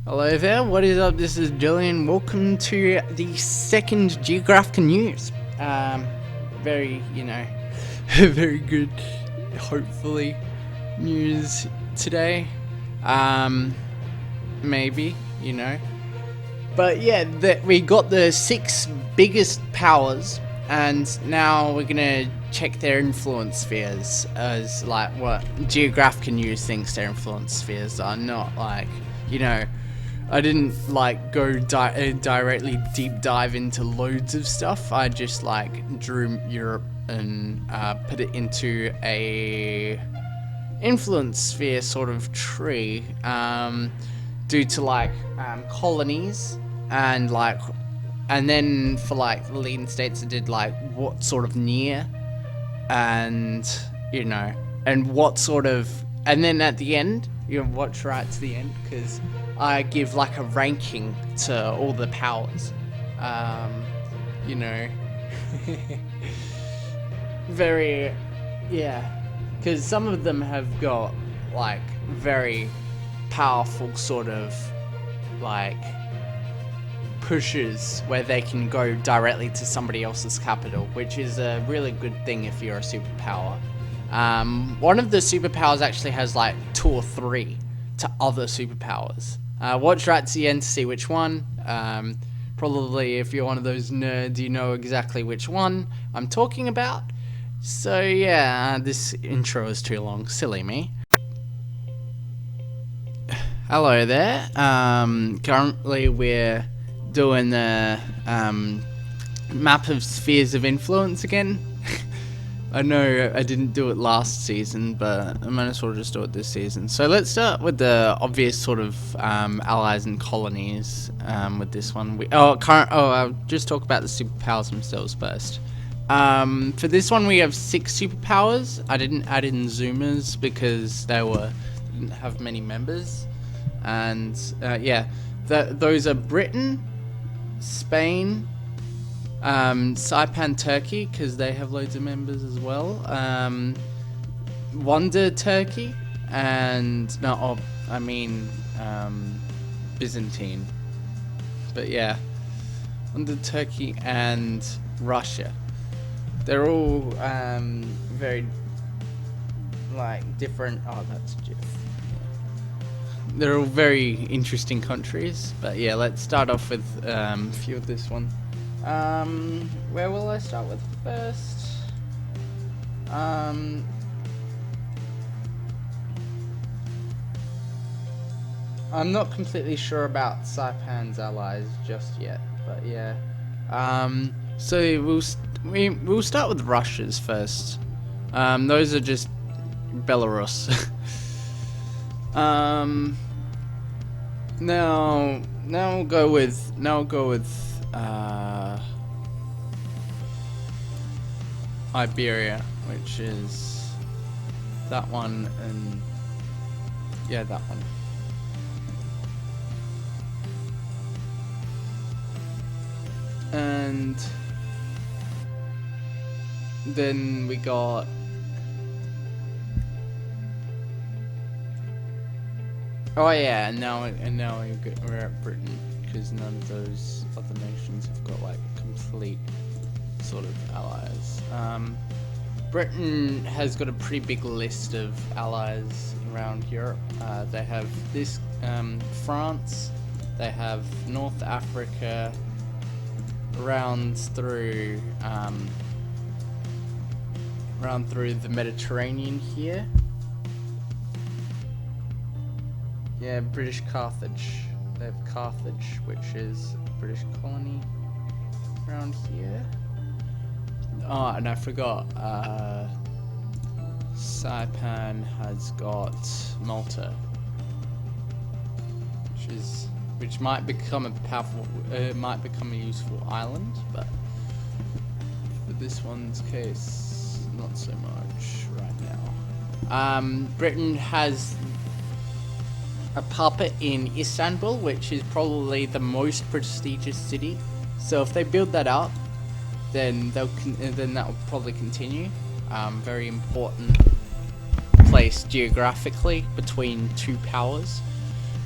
Hello there, what is up? This is Dylan. Welcome to the second Geographica news. Very, very good, hopefully, news today. Maybe, But yeah, we got the 6 biggest powers, and now we're gonna check their influence spheres as like what Geographica news thinks their influence spheres are, not like, I didn't go directly deep dive into loads of stuff. I just drew Europe and put it into a influence sphere sort of tree, due to colonies and then for the leading states I did what sort of near and and what sort of, and then at the end you watch right to the end because I give a ranking to all the powers. Very, yeah, because some of them have got very powerful sort of pushes where they can go directly to somebody else's capital, which is a really good thing if you're a superpower. One of the superpowers actually has 2 or 3 to other superpowers. Watch right to the end to see which one. Probably if you're one of those nerds, you know exactly which one I'm talking about. So yeah, this intro is too long. Silly me. Hello there. Currently we're doing the map of spheres of influence again. I know I didn't do it last season, but I might as well just do it this season. So let's start with the obvious sort of allies and colonies with this one. I'll just talk about the superpowers themselves first. For this one we have 6 superpowers. I didn't add in Zoomers because they didn't have many members. And yeah, those are Britain, Spain, Saipan Turkey, because they have loads of members as well. Wonder Turkey, and Byzantine. But yeah, Wonder Turkey and Russia. They're all very different. Oh, that's Jeff. They're all very interesting countries. But yeah, let's start off with a few of this one. Where will I start with first? I'm not completely sure about Saipan's allies just yet, but yeah. So we'll start with Russia's first. Those are just Belarus. Now we'll go with Iberia, which is that one, and yeah, that one. And then we got and now we're at Britain, because none of those other nations have got complete sort of allies. Britain has got a pretty big list of allies around Europe. They have France, they have North Africa, around through the Mediterranean here. Yeah, British Carthage. They have Carthage, which is a British colony around here. Oh, and I forgot, Saipan has got Malta, which might become a useful island, but for this one's case, not so much right now. Britain has a puppet in Istanbul, which is probably the most prestigious city. So if they build that up, then that will probably continue. Very important place geographically between 2 powers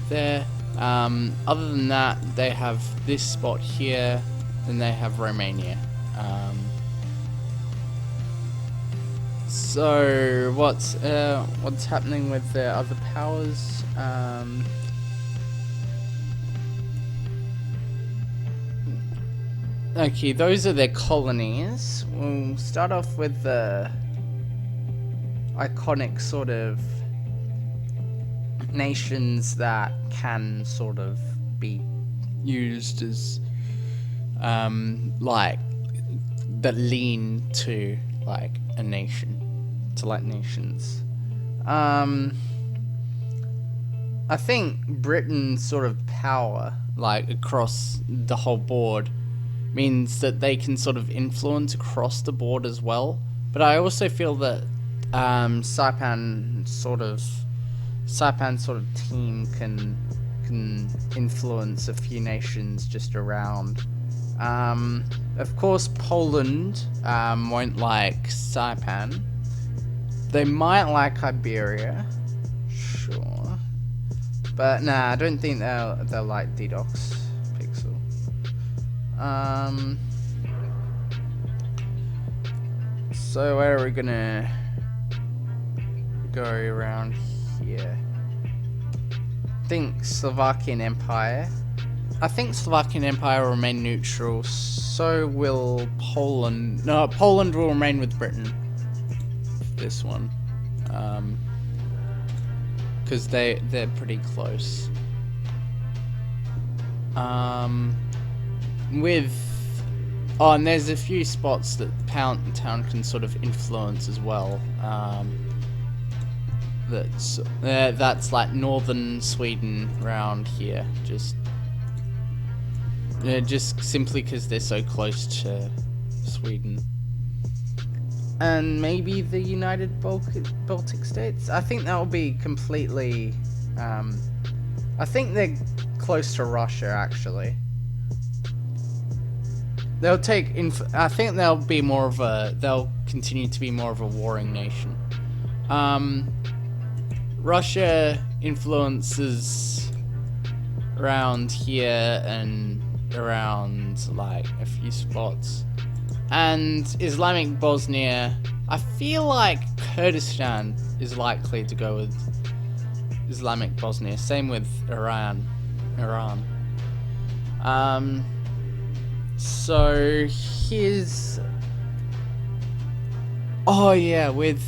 there. Other than that, they have this spot here, then they have Romania. So what's happening with the other powers? Okay, those are their colonies. We'll start off with the iconic sort of nations that can sort of be used as like that lean to like a nation, to like nations. I think Britain's sort of power, like across the whole board, means that they can sort of influence across the board as well. But I also feel that Saipan sort of team can influence a few nations just around. Of course, Poland won't like Saipan. They might like Iberia, sure, but nah, I don't think they'll like DDoS Pixel. So where are we gonna go around here? I think Slovakian Empire. I think Slovakian Empire will remain neutral. So will Poland. No, Poland will remain with Britain. This one, because they're pretty close. And there's a few spots that Town can sort of influence as well. That's like northern Sweden around here, just simply because they're so close to Sweden. And maybe the United Baltic States. I think that will be completely. I think they're close to Russia actually. They'll take. I think they'll be more of a. They'll continue to be more of a warring nation. Russia influences around here and around like a few spots. And Islamic Bosnia, I feel like Kurdistan is likely to go with Islamic Bosnia. Same with Iran. So here's. Oh yeah, with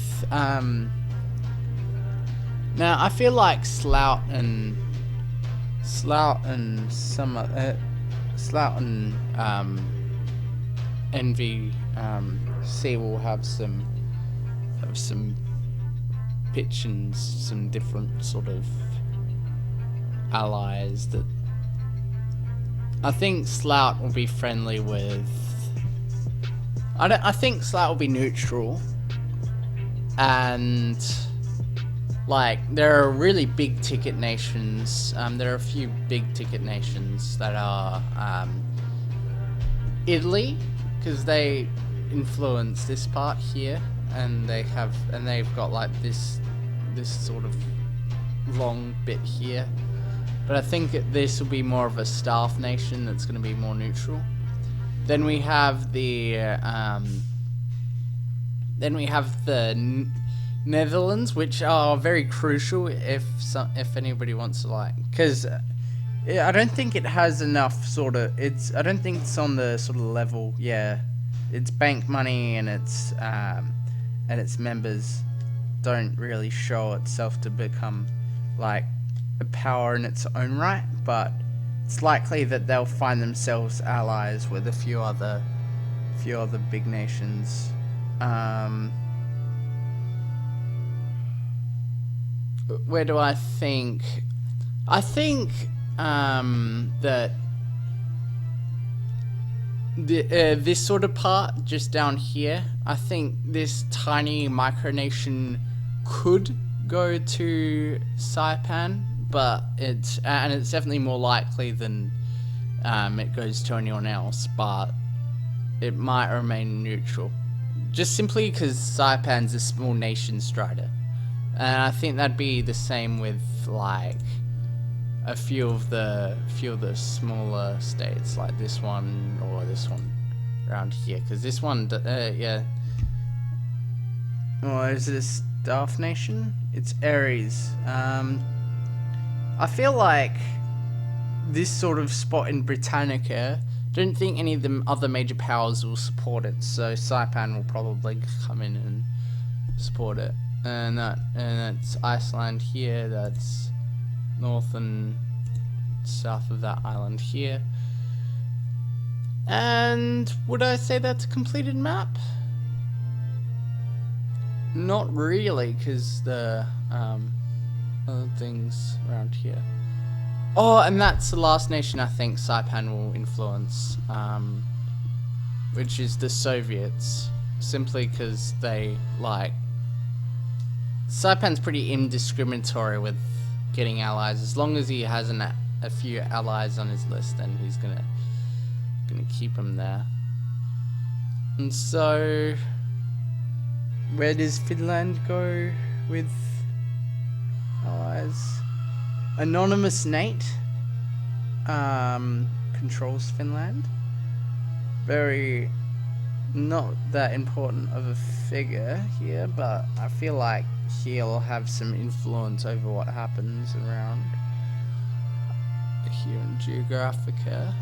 now I feel like Slout and NVC will have some pitch and some different sort of allies that I think Slout will be friendly with. I think Slout will be neutral, and like there are really big ticket nations. There are a few big ticket nations that are Italy, because they influence this part here, and they've got like this sort of long bit here. But I think this will be more of a staff nation that's going to be more neutral. Then we have the Netherlands, which are very crucial if anybody wants to like, because I don't think it has enough sort of. I don't think it's on the sort of level. Yeah, its bank money and its members don't really show itself to become like a power in its own right, but it's likely that they'll find themselves allies with a few other big nations. Where do I think? I think that this sort of part just down here, I think this tiny micronation could go to Saipan, but it's definitely more likely than it goes to anyone else, but it might remain neutral, just simply because Saipan's a small nation strider. And I think that'd be the same with like a few of the smaller states, like this one or this one around here, because this one, yeah. Or is it a staff nation? It's Aries. I feel like this sort of spot in Britannica, don't think any of the other major powers will support it, so Saipan will probably come in and support it. And that's Iceland here, that's north and south of that island here. And would I say that's a completed map? Not really, because the other things around here. Oh, and that's the last nation I think Saipan will influence, which is the Soviets, simply because they like... Saipan's pretty indiscriminatory with getting allies. As long as he has a few allies on his list, then he's gonna keep them there. And so, where does Finland go with allies? Anonymous Nate controls Finland. Very not that important of a figure here, but I feel like he'll have some influence over what happens around here in Geographica.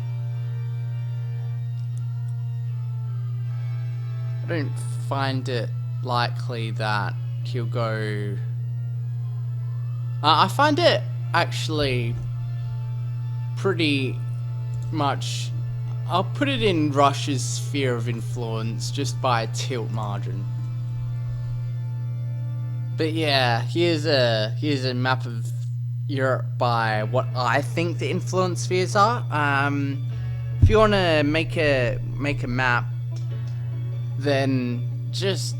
I don't find it likely that he'll go... I find it actually pretty much... I'll put it in Russia's sphere of influence just by a tilt margin. But yeah, here's a map of Europe by what I think the influence spheres are. If you want to make a map, then just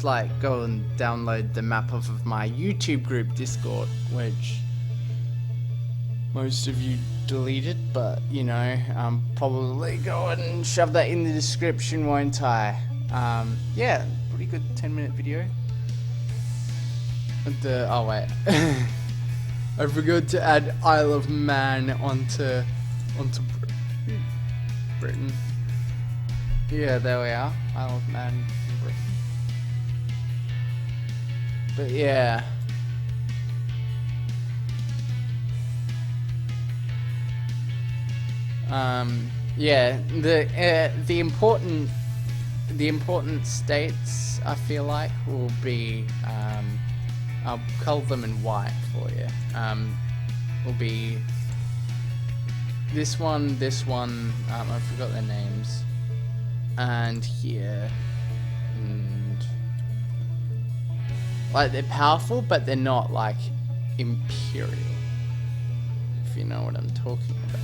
like go and download the map off of my YouTube group Discord, which most of you deleted, but you know, probably go and shove that in the description, won't I? Yeah, pretty good 10-minute video. Oh wait, I forgot to add Isle of Man onto Britain. Yeah, there we are, Isle of Man in Britain. But yeah. Yeah, the important states I feel like will be, I'll color them in white for you. Will be this one, I forgot their names, and here, and like they're powerful, but they're not like imperial, if you know what I'm talking about.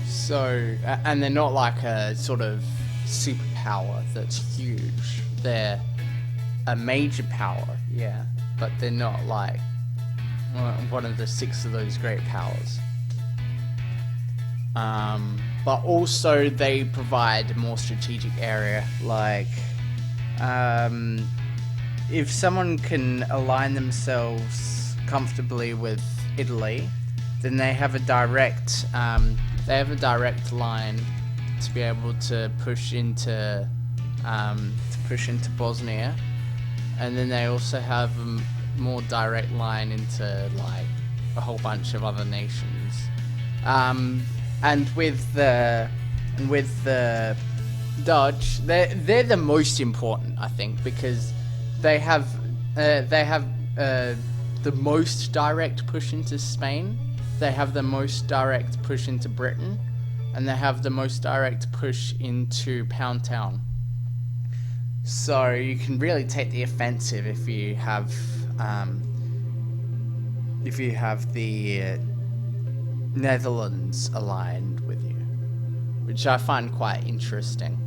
So, and they're not like a sort of superpower that's huge. They're a major power, yeah, but they're not like one of the 6 of those great powers. But also they provide a more strategic area, like, if someone can align themselves comfortably with Italy, then they have a direct line to be able to push into Bosnia, and then they also have a more direct line into like a whole bunch of other nations. And with the Dutch, they're the most important, I think, because they have the most direct push into Spain, they have the most direct push into Britain, and they have the most direct push into Pound Town. So you can really take the offensive if you have the Netherlands aligned with you, which I find quite interesting.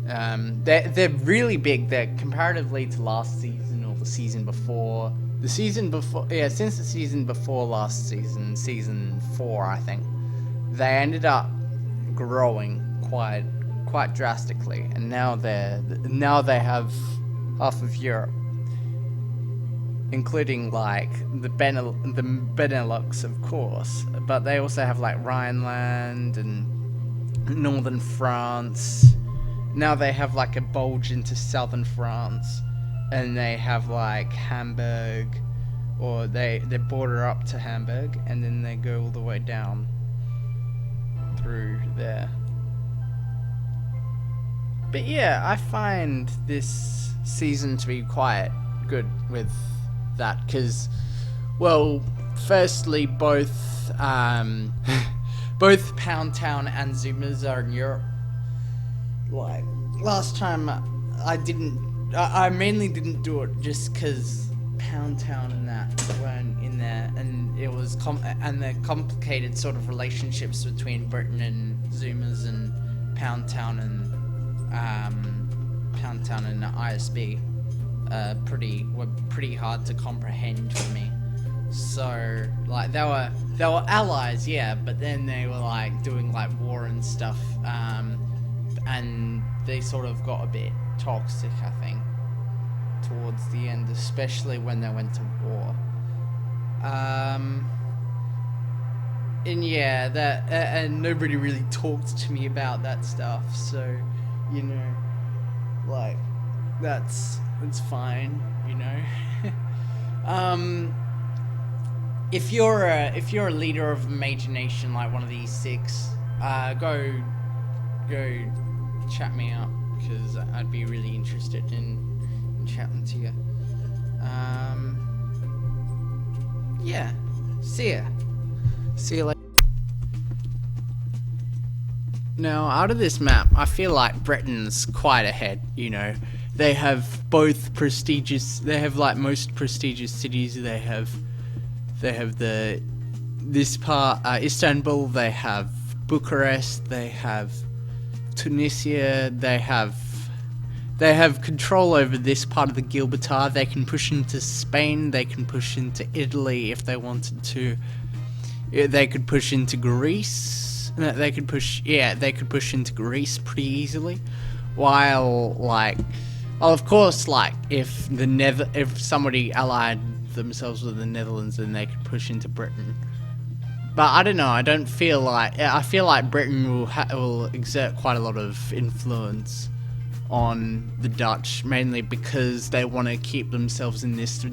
They're really big. They're comparatively to last season or the season before. Since the season before last season, season 4, I think, they ended up growing quite drastically, and now they have half of Europe, including like the Benelux, of course, but they also have like Rhineland and northern France. Now they have like a bulge into southern France, and they have like Hamburg, or they border up to Hamburg, and then they go all the way down through there. But yeah, I find this season to be quite good with that, because, well, firstly, both both Pound Town and Zoomers are in Europe. Like, last time I mainly didn't do it just because Pound Town and that weren't in there, and it was and the complicated sort of relationships between Britain and Zoomers and Pound Town and ISB were pretty hard to comprehend for me. So like they were allies, yeah, but then they were like doing like war and stuff, and they sort of got a bit toxic, I think, towards the end, especially when they went to war. And yeah, and nobody really talked to me about that stuff, so, you know, like, it's fine, you know. If you're a leader of a major nation like one of these six, go chat me up, because I'd be really interested in chatting to you. Yeah, see you later. Now, out of this map, I feel like Britain's quite ahead, you know. They have both like most prestigious cities. They have this part, Istanbul, they have Bucharest, they have Tunisia, they have control over this part of the Gibraltar. They can push into Spain, they can push into Italy if they wanted to. They could push into Greece. They could push into Greece pretty easily. While, like, well, of course, like, if somebody allied themselves with the Netherlands, then they could push into Britain. But I don't know, I feel like Britain will exert quite a lot of influence on the Dutch, mainly because they want to keep themselves in this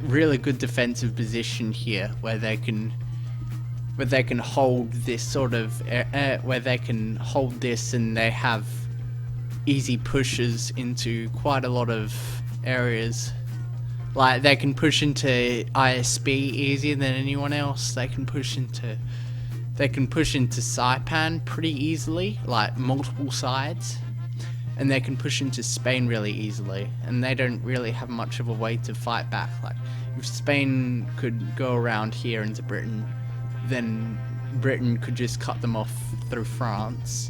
really good defensive position here, where they can hold this sort of where they can hold this, and they have easy pushes into quite a lot of areas. Like, they can push into ISB easier than anyone else. They can push into Saipan pretty easily, like multiple sides, and they can push into Spain really easily, and they don't really have much of a way to fight back. Like, if Spain could go around here into Britain, then Britain could just cut them off through France,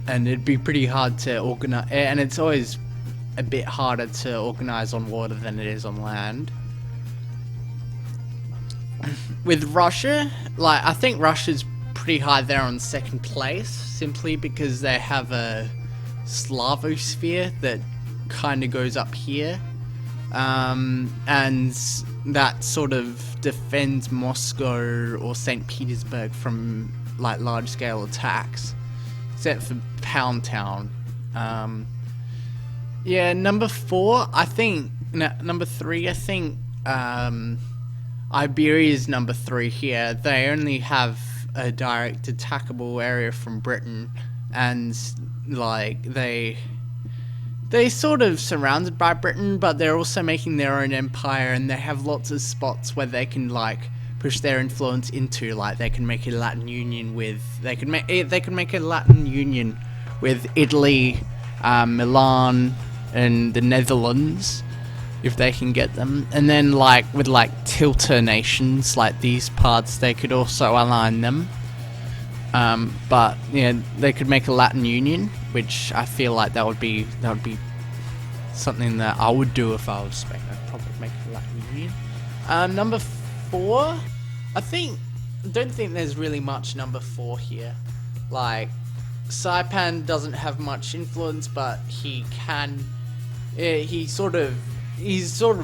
and it'd be pretty hard to organize, and it's always a bit harder to organize on water than it is on land. With Russia, like, I think Russia's pretty high there on second place, simply because they have a Slavosphere that kind of goes up here, and that sort of defends Moscow or St. Petersburg from, like, large-scale attacks, except for Pound Town. Yeah, number 3, I think, Iberia's number 3 here. They only have a direct attackable area from Britain, and, like, they sort of surrounded by Britain, but they're also making their own empire, and they have lots of spots where they can, like, push their influence into. Like, they can make a Latin Union with Italy, Milan, and the Netherlands, if they can get them. And then, like, with, like, tilter nations, like these parts, they could also align them. But, yeah, they could make a Latin Union, which I feel like that would be something that I would do if I was Spain. I'd probably make a Latin Union. Number 4, don't think there's really much number 4 here. Like, Saipan doesn't have much influence, but he can. He's sort of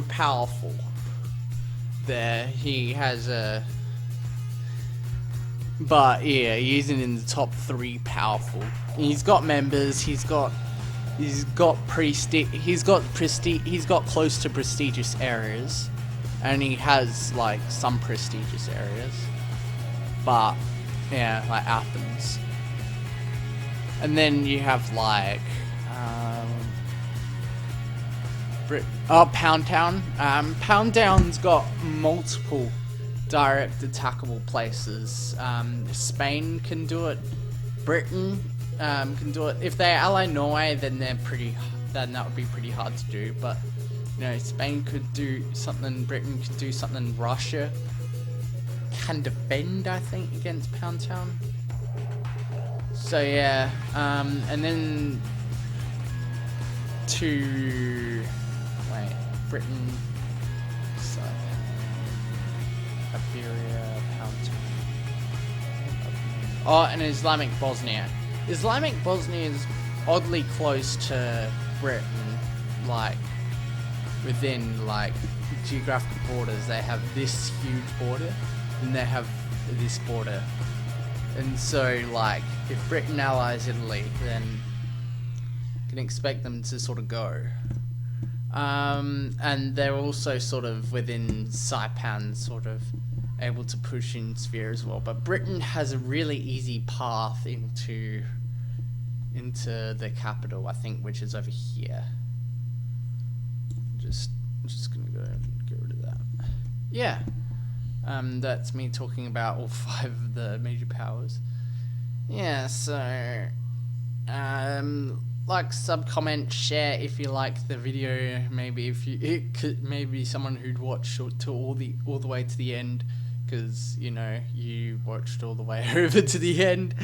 powerful. There, he has a. But yeah, he isn't in the top 3 powerful. He's got members. He's got prestige. He's got close to prestigious areas, and he has like some prestigious areas. But yeah, like Athens. And then you have like Pound Town. Pound Town's got multiple direct attackable places. Spain can do it. Britain can do it. If they ally Norway, then that would be pretty hard to do. But you know, Spain could do something. Britain could do something. Russia can defend, I think, against Pound Town. So yeah, and then Britain, Iberia, Pound Town. Oh, and Islamic Bosnia. Islamic Bosnia is oddly close to Britain, like within like geographical borders. They have this huge border, and they have this border. And so, like, if Britain allies Italy, then you can expect them to sort of go. And they're also sort of within Saipan, sort of able to push in sphere as well. But Britain has a really easy path into the capital, I think, which is over here. I'm just gonna go and get rid of that. Yeah. That's me talking about all 5 of the major powers. Yeah, so like, sub, comment, share if you like the video. Maybe maybe someone who'd watch to all the way to the end, because you know you watched all the way over to the end.